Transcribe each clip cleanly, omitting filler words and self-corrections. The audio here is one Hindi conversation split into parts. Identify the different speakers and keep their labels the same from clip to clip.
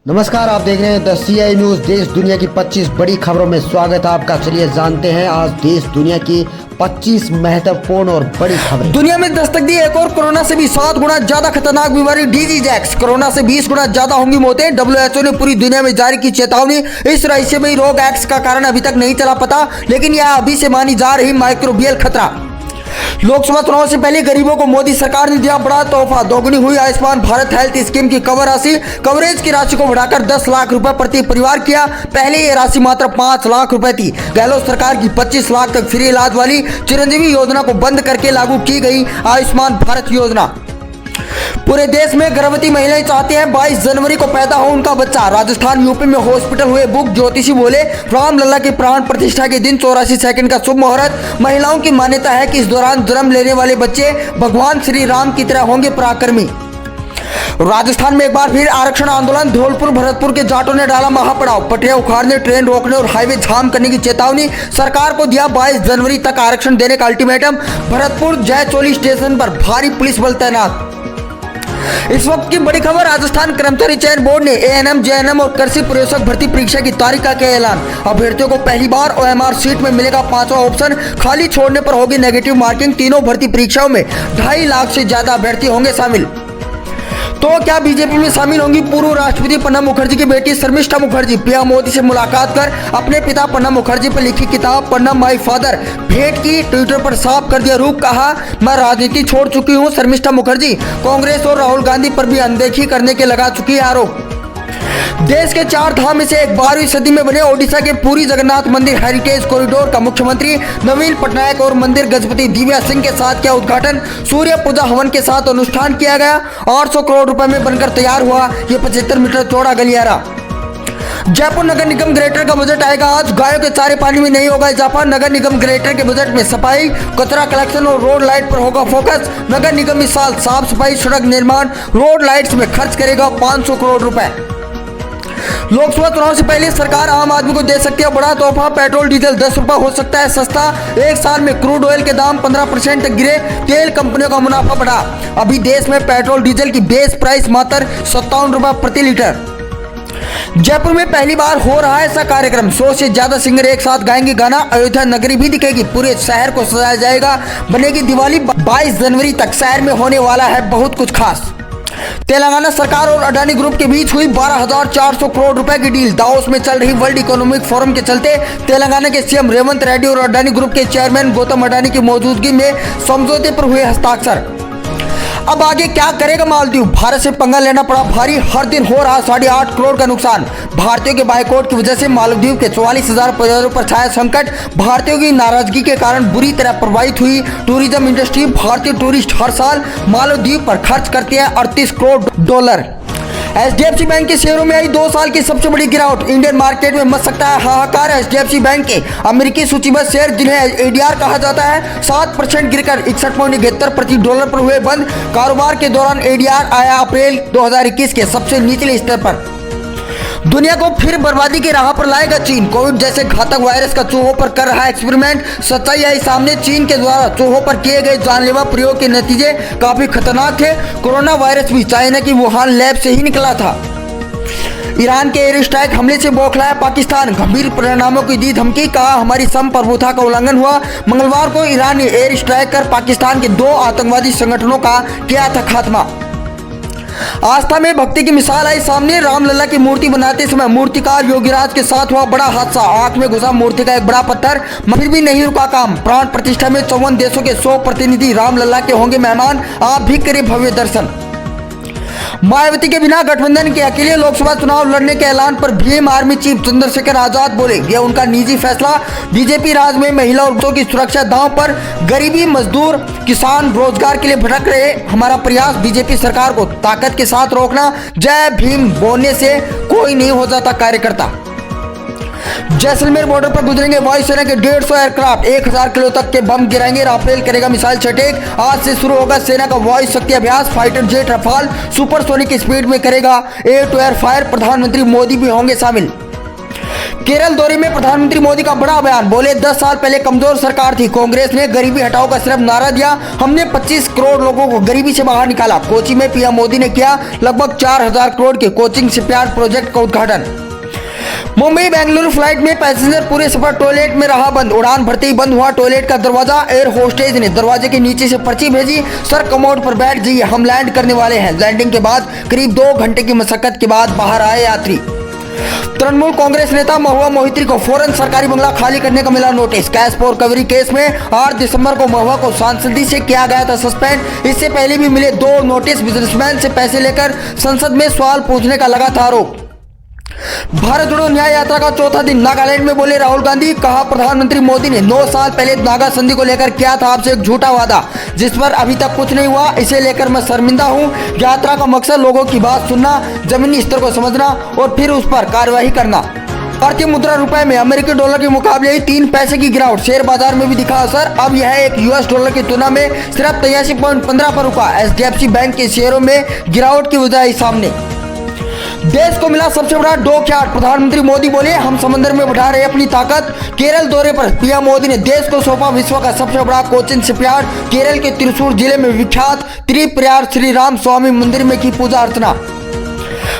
Speaker 1: नमस्कार, आप देख रहे हैं द CI न्यूज। देश दुनिया की 25 बड़ी खबरों में स्वागत है आपका। चलिए जानते हैं आज देश दुनिया की 25 महत्वपूर्ण और बड़ी खबरें।
Speaker 2: दुनिया में दस्तक दी एक और कोरोना से भी 7 गुना ज्यादा खतरनाक बीमारी डिजीज एक्स। कोरोना से 20 गुना ज्यादा होंगी मौतें। WHO ने पूरी दुनिया में जारी की चेतावनी। इस रहस्यमयी रोग एक्स का कारण अभी तक नहीं चला पता, लेकिन यह अभी से मानी जा रही माइक्रोबियल खतरा। लोकसभा चुनाव से पहले गरीबों को मोदी सरकार ने दिया बड़ा तोहफा। दोगुनी हुई आयुष्मान भारत हेल्थ स्कीम की कवर राशि। कवरेज की राशि को बढ़ाकर 10 लाख रुपए प्रति परिवार किया। पहले ये राशि मात्र 5 लाख रुपए थी। गहलोत सरकार की 25 लाख तक फ्री इलाज वाली चिरंजीवी योजना को बंद करके लागू की गई आयुष्मान भारत योजना। पूरे देश में गर्भवती महिलाएं चाहती हैं 22 जनवरी को पैदा हो उनका बच्चा। राजस्थान यूपी में हॉस्पिटल हुए बुक। ज्योतिषी बोले रामलला की प्राण प्रतिष्ठा के दिन 84 सेकंड का शुभ मुहूर्त। महिलाओं की मान्यता है कि इस दौरान जन्म लेने वाले बच्चे भगवान श्री राम की तरह होंगे पराक्रमी। राजस्थान में एक बार फिर आरक्षण आंदोलन। धौलपुर भरतपुर के जाटों ने डाला महापड़ाव। पटरियां उखाड़ने, ट्रेन रोकने और हाईवे जाम करने की चेतावनी। सरकार को दिया 22 जनवरी तक आरक्षण देने का अल्टीमेटम। भरतपुर जयचोली स्टेशन पर भारी पुलिस बल तैनात। इस वक्त की बड़ी खबर। राजस्थान कर्मचारी चयन बोर्ड ने ANM, JNM और कृषि प्रयोजक भर्ती परीक्षा की तारीख का किया ऐलान। अभ्यर्थियों को पहली बार OMR सीट में मिलेगा 5वां ऑप्शन। खाली छोड़ने पर होगी नेगेटिव मार्किंग। तीनों भर्ती परीक्षाओं में 2.5 लाख से ज्यादा अभ्यर्थी होंगे शामिल। तो क्या बीजेपी में शामिल होंगी पूर्व राष्ट्रपति प्रणब मुखर्जी की बेटी शर्मिष्ठा मुखर्जी? पीएम मोदी से मुलाकात कर अपने पिता प्रणब मुखर्जी पर लिखी किताब प्रणब माई फादर भेंट की। ट्विटर पर साफ कर दिया रूप। कहा, मैं राजनीति छोड़ चुकी हूं। शर्मिष्ठा मुखर्जी कांग्रेस और राहुल गांधी पर भी अनदेखी करने के लगा चुकी है आरोप। देश के 4 धाम में से एक 12वीं सदी में बने ओडिशा के पुरी जगन्नाथ मंदिर हेरिटेज कॉरिडोर का मुख्यमंत्री नवीन पटनायक और मंदिर गजपति दिव्या सिंह के साथ किया उद्घाटन। सूर्य पूजा हवन के साथ अनुष्ठान किया गया। 800 करोड़ रुपए में बनकर तैयार हुआ ये 75 मीटर चौड़ा गलियारा। जयपुर नगर निगम ग्रेटर का बजट आएगा आज। गायों के चारे पानी में नहीं होगा इजाफा। नगर निगम ग्रेटर के बजट में सफाई, कचरा कलेक्शन और रोड लाइट पर होगा फोकस। नगर निगम इस साल साफ सफाई, सड़क निर्माण, रोड लाइट्स में खर्च करेगा 500 करोड़ रुपए। लोकसभा चुनाव से पहले सरकार आम आदमी को दे सकती है बड़ा तोहफा। पेट्रोल डीजल 10 रुपए हो सकता है सस्ता। एक साल में क्रूड ऑयल के दाम 15% तक गिरे। तेल कंपनियों का मुनाफा बढ़ा। अभी देश में पेट्रोल डीजल की बेस प्राइस मात्र 57 रुपए प्रति लीटर। जयपुर में पहली बार हो रहा है ऐसा कार्यक्रम। 100 से ज्यादा सिंगर एक साथ गाएंगे गाना। अयोध्या नगरी भी दिखेगी। पूरे शहर को सजाया जाएगा। बनेगी दिवाली। 22 जनवरी तक शहर में होने वाला है बहुत कुछ खास। तेलंगाना सरकार और अडानी ग्रुप के बीच हुई 12,400 करोड़ रुपए की डील। दावोस में चल रही वर्ल्ड इकोनॉमिक फोरम के चलते तेलंगाना के CM रेवंत रेड्डी और अडानी ग्रुप के चेयरमैन गौतम अडानी की मौजूदगी में समझौते पर हुए हस्ताक्षर। अब आगे क्या करेगा मालदीव? भारत से पंगा लेना पड़ा भारी। हर दिन हो रहा 8.5 करोड़ का नुकसान। भारतीयों के बाइकआउट की वजह से मालदीव के 44,000 परिवारों पर छाया संकट। भारतीयों की नाराजगी के कारण बुरी तरह प्रभावित हुई टूरिज्म इंडस्ट्री। भारतीय टूरिस्ट हर साल मालदीव पर खर्च करते हैं 38 करोड़ डॉलर। HDFC बैंक के शेयरों में आई 2 साल की सबसे बड़ी गिरावट। इंडियन मार्केट में मच सकता है हाहाकार। HDFC बैंक के अमेरिकी सूचीबद्ध शेयर जिन्हें ADR कहा जाता है 7% गिरकर 61.71 प्रति डॉलर पर हुए बंद। कारोबार के दौरान ADR आया अप्रैल 2021 के सबसे निचले स्तर पर। दुनिया को फिर बर्बादी की राह पर लाएगा चीन। कोविड जैसे घातक वायरस का चूहों पर कर रहा है एक्सपेरिमेंट। सच्चाई आई सामने। चीन के द्वारा चूहों पर किए गए जानलेवा प्रयोग के नतीजे काफी खतरनाक थे। कोरोना वायरस भी चाइना की वुहान लैब से ही निकला था। ईरान के एयर स्ट्राइक हमले से बौखलाया पाकिस्तान। गंभीर परिणामों की दी धमकी। कहा, हमारी संप्रभुता का उल्लंघन हुआ। मंगलवार को ईरान ने एयर स्ट्राइक कर पाकिस्तान के 2 आतंकवादी संगठनों का किया था खात्मा। आस्था में भक्ति की मिसाल आई सामने। रामलला की मूर्ति बनाते समय मूर्तिकार योगीराज के साथ हुआ बड़ा हादसा। आंख में घुसा मूर्ति का एक बड़ा पत्थर, फिर भी नहीं रुका काम। प्राण प्रतिष्ठा में 54 देशों के 100 प्रतिनिधि रामलला के होंगे मेहमान। आप भी करें भव्य दर्शन। मायावती के बिना गठबंधन के अकेले लोकसभा चुनाव लड़ने के ऐलान पर भीम आर्मी चीफ चंद्रशेखर आजाद बोले, यह उनका निजी फैसला। बीजेपी राज में महिला और बच्चों की सुरक्षा दांव पर। गरीबी, मजदूर, किसान रोजगार के लिए भटक रहे। हमारा प्रयास बीजेपी सरकार को ताकत के साथ रोकना। जय भीम बोलने से कोई नहीं हो जाता कार्यकर्ता। जैसलमेर बॉर्डर पर गुजरेंगे वायुसेना के 150 एयरक्राफ्ट। 1000 किलो तक के बम गिराएंगे। राफेल करेगा मिसाइल छटेक। आज से शुरू होगा सेना का वायु शक्ति अभ्यास। Fighter jet Rafale supersonic speed में करेगा एयर टू एयर फायर। प्रधानमंत्री मोदी भी होंगे शामिल। केरल दौरे में प्रधानमंत्री मोदी का बड़ा बयान, बोले 10 साल पहले कमजोर सरकार थी, कांग्रेस ने गरीबी हटाओ का सिर्फ नारा दिया, हमने 25 करोड़ लोगों को गरीबी से बाहर निकाला। कोची में पीएम मोदी ने किया लगभग 4000 करोड़ के कोचिंग शिपयार्ड प्रोजेक्ट का उद्घाटन। मुंबई बेंगलुरु फ्लाइट में पैसेंजर पूरे सफर टॉयलेट में रहा बंद, उड़ान भरते ही बंद हुआ टॉयलेट का दरवाजा, एयर होस्टेज ने दरवाजे के नीचे से पर्ची भेजी, सर कमोड पर बैठ जाइए हम लैंड करने वाले हैं। लैंडिंग के बाद करीब 2 घंटे की मशक्कत के बाद बाहर आए यात्री। तृणमूल कांग्रेस नेता महुआ मोहित्री को फौरन सरकारी बंगला खाली करने का मिला नोटिस। कैश फॉर कवरी केस में 8 दिसंबर को महुआ को सांसदी से किया गया था सस्पेंड। इससे पहले भी मिले 2 नोटिस। बिजनेसमैन से पैसे लेकर संसद में सवाल पूछने का लगा था आरोप। भारत जोड़ो न्याय यात्रा का चौथा दिन, नागालैंड में बोले राहुल गांधी, कहा प्रधानमंत्री मोदी ने 9 साल पहले नागा संधि को लेकर किया था आपसे एक झूठा वादा, जिस पर अभी तक कुछ नहीं हुआ, इसे लेकर मैं शर्मिंदा हूं। यात्रा का मकसद लोगों की बात सुनना, जमीनी स्तर को समझना और फिर उस पर कार्रवाई करना। भारतीय मुद्रा रुपए में अमेरिकी डॉलर के मुकाबले 3 पैसे की गिरावट, शेयर बाजार में भी दिखा असर। अब यह एक यूएस डॉलर की तुलना में सिर्फ 83.15 पर रुका। एचडीएफसी बैंक के शेयरों में गिरावट की वजह आई सामने। देश को मिला सबसे बड़ा डॉकयार्ड, प्रधानमंत्री मोदी बोले हम समंदर में बढ़ा रहे अपनी ताकत। केरल दौरे पर पीएम मोदी ने देश को सौंपा विश्व का सबसे बड़ा कोचिन शिपयार्ड। केरल के त्रिशूर जिले में विख्यात त्रिप्रयाग श्री राम स्वामी मंदिर में की पूजा अर्चना।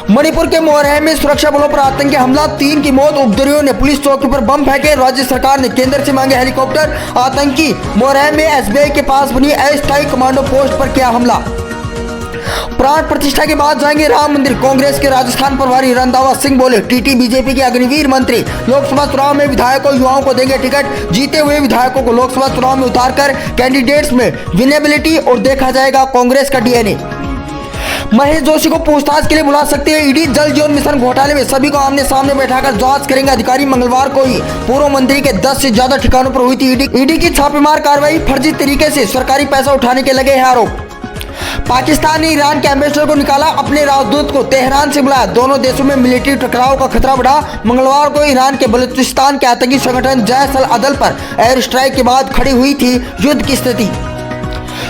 Speaker 2: मणिपुर के मोरहे में सुरक्षा बलों पर आतंकी हमला, 3 की मौत, उपद्रवियों ने पुलिस चौकी पर बम फेंके। राज्य सरकार ने केंद्र से मांगे हेलीकॉप्टर। आतंकी मोरहे में एसबीआई के पास बनी अस्थायी कमांडो पोस्ट पर किया हमला। प्राण प्रतिष्ठा के बाद जाएंगे राम मंदिर, कांग्रेस के राजस्थान प्रभारी रंधावा सिंह बोले। टीटी बीजेपी के अग्निवीर मंत्री, लोकसभा चुनाव में विधायकों युवाओं को देंगे टिकट। जीते हुए विधायकों को लोकसभा चुनाव में उतारकर कैंडिडेट्स में विनेबिलिटी और देखा जाएगा कांग्रेस का डीएनए। महेश जोशी को पूछताछ के लिए बुला सकते हैं ईडी। जल जीवन मिशन घोटाले में सभी को आमने सामने बैठाकर जांच करेंगे अधिकारी। मंगलवार को ही पूर्व मंत्री के 10 से ज्यादा ठिकानों पर हुई थी ईडी की छापेमार कार्रवाई। फर्जी तरीके से सरकारी पैसा उठाने के लगे हैं आरोप। पाकिस्तान ने ईरान के एम्बेसडर को निकाला, अपने राजदूत को तेहरान से बुलाया। दोनों देशों में मिलिट्री टकराव का खतरा बढ़ा। मंगलवार को ईरान के बलूचिस्तान के आतंकी संगठन जैश अल अदल पर एयर स्ट्राइक के बाद खड़ी हुई थी युद्ध की स्थिति।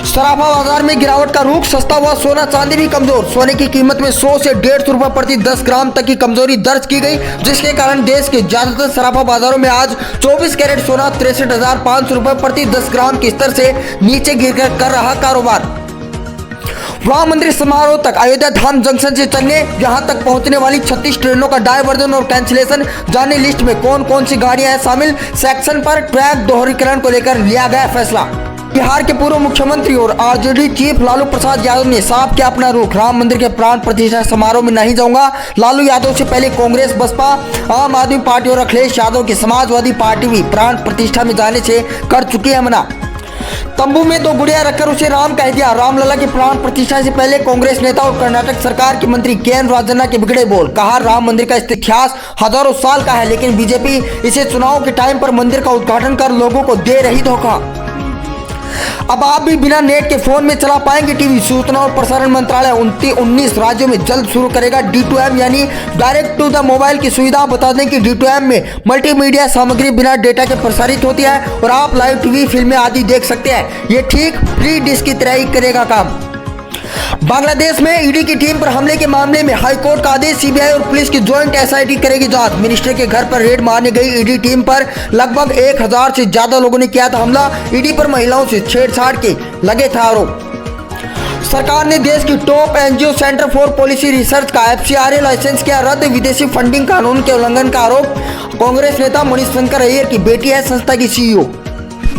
Speaker 2: सराफा बाजार में गिरावट का रुख, सस्ता हुआ सोना चांदी भी कमजोर। सोने की कीमत में 100 से 150 रुपए प्रति 10 ग्राम तक की कमजोरी दर्ज की गई, जिसके कारण देश के ज्यादातर सराफा बाजारों में आज 24 कैरेट सोना 63,500 रुपए प्रति 10 ग्राम के स्तर से नीचे गिरकर कर रहा कारोबार। राम मंदिर समारोह तक अयोध्या धाम जंक्शन से चलने यहां तक पहुंचने वाली 36 ट्रेनों का डायवर्जन और कैंसिलेशन, जाने लिस्ट में कौन कौन सी गाड़ियां हैं शामिल। सेक्शन पर ट्रैक दोहरीकरण को लेकर लिया गया फैसला। बिहार के पूर्व मुख्यमंत्री और आरजेडी चीफ लालू प्रसाद यादव ने साफ किया अपना रुख, राम मंदिर के प्राण प्रतिष्ठा समारोह में नहीं जाऊंगा। लालू यादव से पहले कांग्रेस, बसपा, आम आदमी पार्टी और अखिलेश यादव की समाजवादी पार्टी भी प्राण प्रतिष्ठा में जाने से कर चुकी है मना। तंबू में 2 गुड़िया रखकर उसे राम कह दिया। रामलला की प्राण प्रतिष्ठा से पहले कांग्रेस नेता और कर्नाटक सरकार के मंत्री के.एन. राजन्ना के बिगड़े बोल, कहा राम मंदिर का इतिहास हजारों साल का है, लेकिन बीजेपी इसे चुनाव के टाइम पर मंदिर का उद्घाटन कर लोगों को दे रही धोखा। अब आप भी बिना नेट के फोन में चला पाएंगे टीवी। सूचना और प्रसारण मंत्रालय 19 राज्यों में जल्द शुरू करेगा D2M यानी डायरेक्ट टू द मोबाइल की सुविधा। बता दें कि D2M में मल्टीमीडिया सामग्री बिना डेटा के प्रसारित होती है और आप लाइव टीवी, फिल्में आदि देख सकते हैं। ये ठीक फ्री डिश की तरह ही करेगा काम। बांग्लादेश में ईडी की टीम पर हमले के मामले में हाईकोर्ट का आदेश, सीबीआई और पुलिस की ज्वाइंट एसआईटी करेगी जांच। मिनिस्टर के घर पर रेड मारने गई ईडी टीम पर लगभग 1000 से ज्यादा लोगों ने किया था हमला। ईडी पर महिलाओं से छेड़छाड़ के लगे थे आरोप। सरकार ने देश की top NGO centre for policy research का FCRA लाइसेंस किया रद्द, विदेशी फंडिंग कानून के उल्लंघन का आरोप। कांग्रेस नेता मणिशंकर अय्यर की बेटी है संस्था की CEO।